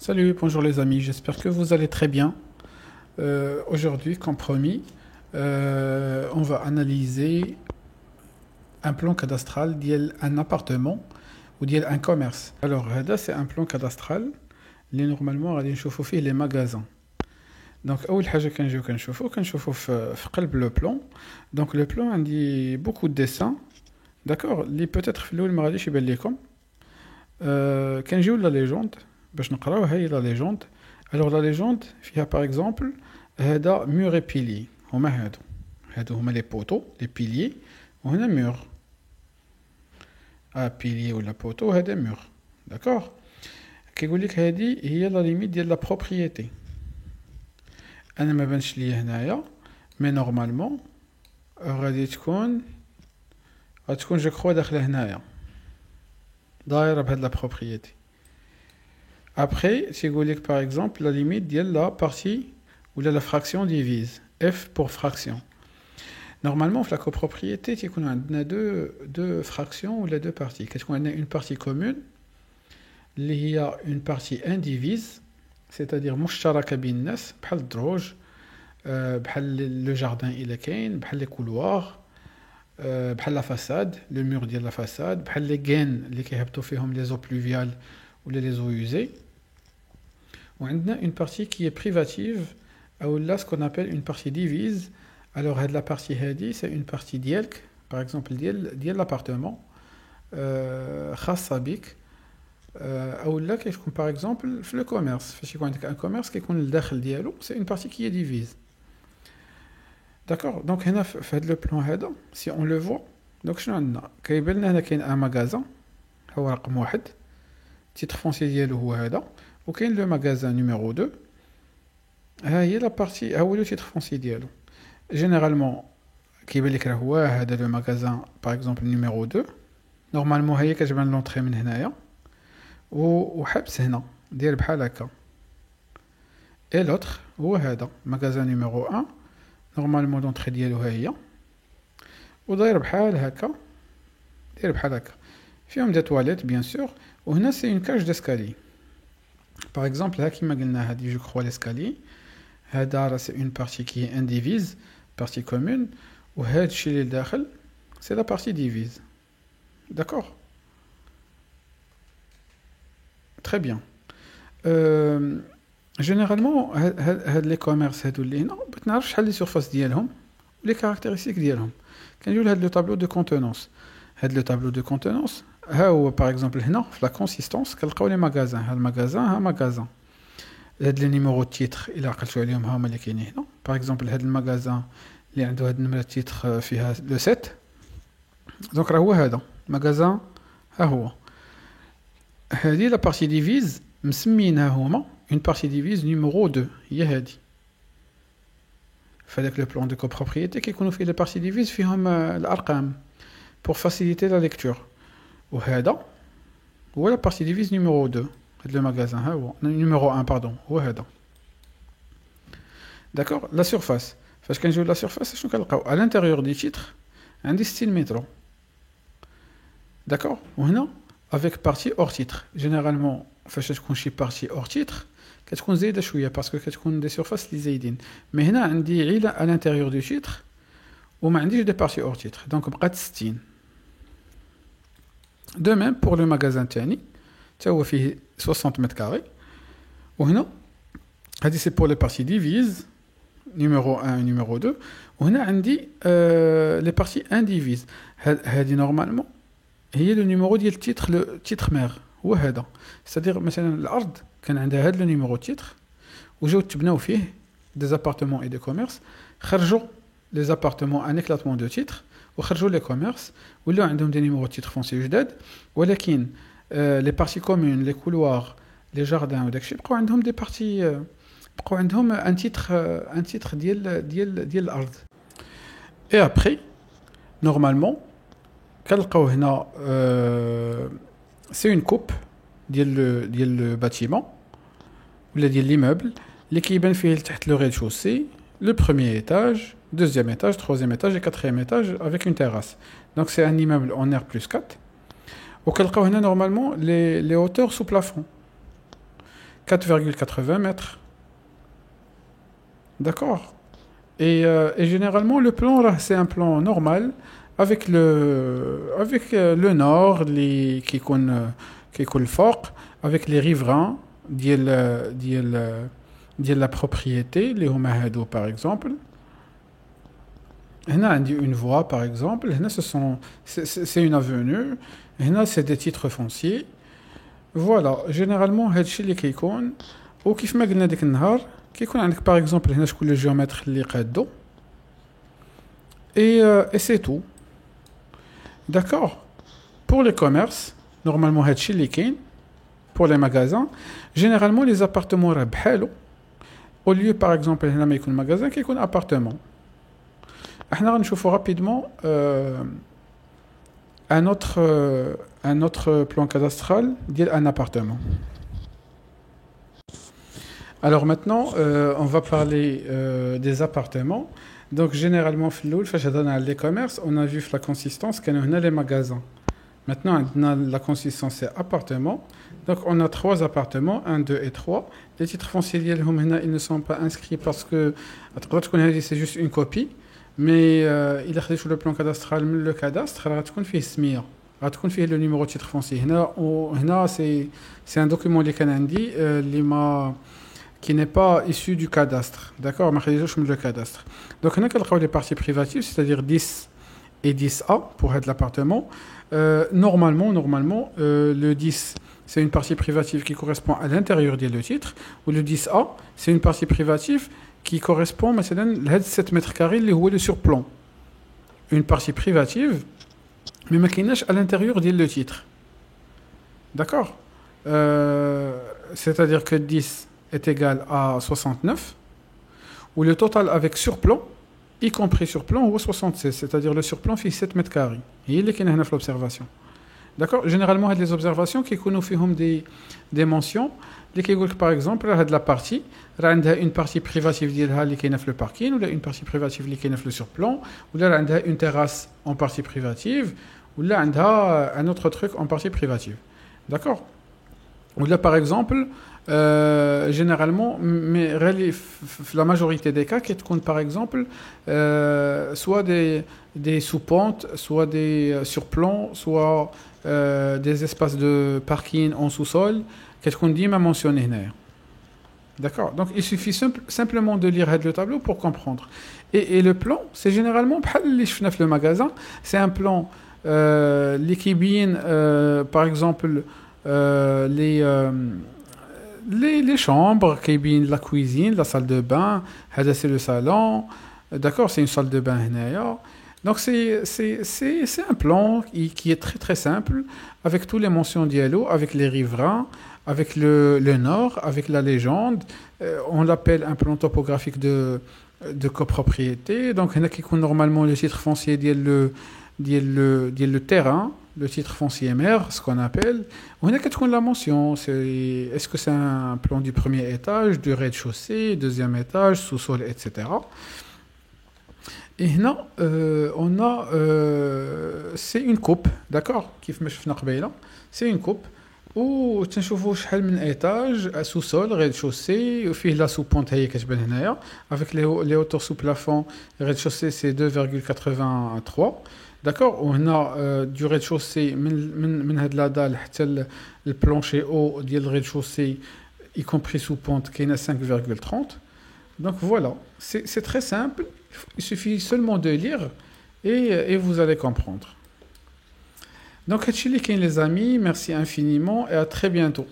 Salut, bonjour les amis, j'espère que vous allez très bien. Aujourd'hui, comme promis, on va analyser un plan cadastral d'un appartement ou d'un commerce. Alors, هذا c'est un plan cadastral اللي normalement غادي نشوفوا فيه les magasins. Donc, أول حاجة كنشوفوا في قلب le plan. Donc, le plan عندي beaucoup de dessins. D'accord, اللي peut-être في الأول ما غاديش يبان لكم. كنجيو لا ليجوند باش نقراو هاي لا ليجوند. الوغ لا ليجوند فيها باغ اكزومبل هذا مور اي بيلي هما هادو هما لي بوتو لي بيليي وهنا مور بيليي ولا بوتو هذا مور. داكوغ كيقول لك هذه هي لا ليميت ديال لا بروبريتي. انا ما بانش ليا هنايا مي نورمالمون غتكون جو كخوا داخله هنايا دايره بهاد لا بروبريتي. Après, si vous voulez que par exemple la limite de la partie ou la fraction divise, f pour fraction. Normalement, la copropriété, c'est qu'on a deux fractions ou les deux parties. Qu'est-ce qu'on a une partie commune, il y a une partie indivise, c'est-à-dire مشتركة بين الناس بحال الدروج بحال le jardin il est كاين بحال les couloirs بحال la façade, le mur ديال la façade بحال les gaines اللي كيهبطوا فيهم les eaux pluviales ou les eaux usées. On a une partie qui est privative, ou là ce qu'on appelle une partie divise. Alors la partie هذه c'est une partie ديالك, par exemple ديال l'appartement خاصة بك, ou là كيكون par exemple في le commerce. فاش يكون عندك un commerce كيكون الداخل ديالو c'est une partie qui est divise. D'accord, donc هنا في هذا le plan هذا si on le voit, donc شنو عندنا كيبان لنا هنا كاين un magasin هو رقم 1, titre foncier ديالو هو هذا, وكاين لو ماغازان نيميرو 2. ها هي لا بارتي, ها هو لو تيتر فونسي ديالو. جينيرالمون كيبان لك راه هو هذا لو ماغازان باغ اكزومبل نيميرو 2. نورمالمون هي كتبان لونطري من هنايا وحبس هنا داير بحال هكا. اي لوتر هو هذا ماغازان نيميرو 1, نورمالمون لونطري ديالو ها هي وداير بحال هكا, داير بحال هكا فيهم دي تواليت بيان سور. وهنا سي اون كاج ديسكالي. Par exemple, là, qui m'a dit, je crois, l'escalier. Là, c'est une partie qui est indivise, partie commune. Ou chez les dakhel, c'est la partie divise. D'accord? Très bien. Généralement, les commerces, on ne sait pas les surfaces ديالهم, les caractéristiques ديالهم. Quand on a le tableau de contenance, le tableau de contenance, par exemple, la consistance, كنلقاو les magasins. ها المغازان ها مغازان. هاد لي نيميرو تيتر الى عقلتو عليهم هما اللي كاينين هنا. باغ اكزومبل هاد المغازان اللي عنده هاد النمره تيتر فيها لو 7, دونك راه هو هذا مغازان. ها هو هادي لا بارتي ديفيز مسمينها هما اون بارتي ديفيز نيميرو 2, هي هادي. فداك لو بلان دو كوبروبريتي كيكونوا فيه لي بارتي ديفيز فيهم الارقام pour faciliter la lecture. وهذا هو la partie divise numéro 2. هذا le magasin ها هو numéro 1 pardon هو هذا. D'accord, la surface. فاش كنجيو la surface شنو كنلقاو à l'intérieur du titre عندي 60 متر. D'accord, وهنا avec partie hors titre. Généralement فاش تكون شي partie hors titre كتكون زايده شويه باسكو كتكون دي surfaces اللي زايدين. مي هنا عندي غير à l'intérieur du titre وما عنديش دي parties hors titre, donc بقات 60. De même pour le magasin تاني تا هو فيه 60 متر كاري. وهنا هذه سي بور لي بارتي ديفيز نيميرو 1 نيميرو 2. وهنا عندي لي بارتي انديفيز. هذه نورمالمون هي لو نيميرو ديال التيتر, لو تيتر مير هو هذا. سادير مثلا الارض كان عندها هذا لو نيميرو تيتر وجاو تبناو فيه دي زابارتمون اي دي كوميرس, خرجوا لي زابارتمون ان éclatement دو تيتر وخرجوا لي كوميرس ولاو عندهم دي نيميرو تيتر فونسي جداد, ولكن لي بارتي كومون لي كولوار لي جاردان وداكشي بقاو عندهم دي بارتي, بقاو عندهم ان تيتر ديال الارض. اي ابري نورمالمون كنلقاو هنا سي اون كوب ديال لو باتيمون ولا ديال ليموبل اللي كيبان فيه لتحت لو ريد-شوسي, le premier étage, deuxième étage, troisième étage et quatrième étage avec une terrasse. Donc c'est un immeuble en R+4. وكنلقاو هنا normalement les hauteurs sous plafond. 4,80 mètres. D'accord. Et généralement, le plan, là, c'est un plan normal avec le nord qui يكون الفوق, avec les riverains ديال la propriété اللي هما هادو par exemple. هنا عندي une voie par exemple. هنا c'est une avenue. هنا c'est des titres fonciers. Voilà, généralement هادشي اللي كيكون. وكيف ما قلنا ديك النهار كيكون عندك par exemple هنا شكون لو جيومتر اللي قادو. Et c'est tout. D'accord. Pour les commerces, normalement هادشي اللي كاين. Pour les magasins, généralement les appartements راه بحالو. Au lieu par exemple هنا ما يكون magasin كيكون appartement. احنا غنشوفوا rapidement un autre plan cadastral ديال un appartement. Alors maintenant, on va parler des appartements. Donc généralement, dans les commerces, on a vu la consistance qu'on a les magasins. Maintenant, la consistance c'est appartement. Donc on a 3 appartements, 1, 2 et 3. Les titres fonciers, ils ne sont pas inscrits parce que c'est juste une copie. Mais il a sur le plan cadastral, le cadastre, il le numéro de titre foncier. C'est un document qui n'est pas issu du cadastre. D'accord, le cadastre. Donc, on a les parties privatives, c'est-à-dire 10 et 10A pour être l'appartement. Normalement, le 10, c'est une partie privative qui correspond à l'intérieur du titre, ou le 10A, c'est une partie privative qui correspond à 7 mètres carrés, le surplomb. Une partie privative, mais qui n'est à l'intérieur du titre. D'accord. C'est-à-dire que 10 est égal à 69, où le total avec surplomb, y compris surplomb, ou 76, c'est-à-dire le surplomb fait 7 mètres carrés. Et il est qui est l'observation. D'accord. Généralement, il y a des observations qui connaissent des mentions. Par exemple, la partie, une partie privative qui est le parking, ou une partie privative qui est le surplomb, ou une terrasse en partie privative, ou un autre truc en partie privative. D'accord. Ou là, par exemple, généralement, mais la majorité des cas, qui comptent par exemple, soit des sous-pentes, soit des surplombs, soit des espaces de parking en sous-sol, qu'est-ce qu'on dit m'a mentionné. D'accord. Donc il suffit simplement de lire le tableau pour comprendre. Et le plan, c'est généralement le magasin, c'est un plan l'équibine, par exemple les chambres, la cuisine, la salle de bain, c'est le salon. D'accord, c'est une salle de bain. Donc c'est un plan qui est très très simple, avec toutes les mentions dialogue, avec les riverains, avec le nord, avec la légende. On l'appelle un plan topographique de copropriété. Donc il y a normalement le titre foncier le terrain, le titre foncier mère, ce qu'on appelle. On a qu'à la mention. Est-ce que c'est un plan du premier étage, du rez-de-chaussée, deuxième étage, sous-sol, etc. Et là, on a, c'est une coupe, d'accord, c'est une coupe où tu vois un étage, sous-sol, rez-de-chaussée, puis la sous-pente avec les hauteurs sous plafond, rez-de-chaussée c'est 2,83. D'accord, on a du rez-de-chaussée, le plancher haut du rez-de-chaussée, y compris sous-pente, qui est à 5,30. Donc voilà, c'est très simple. Il suffit seulement de lire et vous allez comprendre. Donc, les amis, merci infiniment et à très bientôt.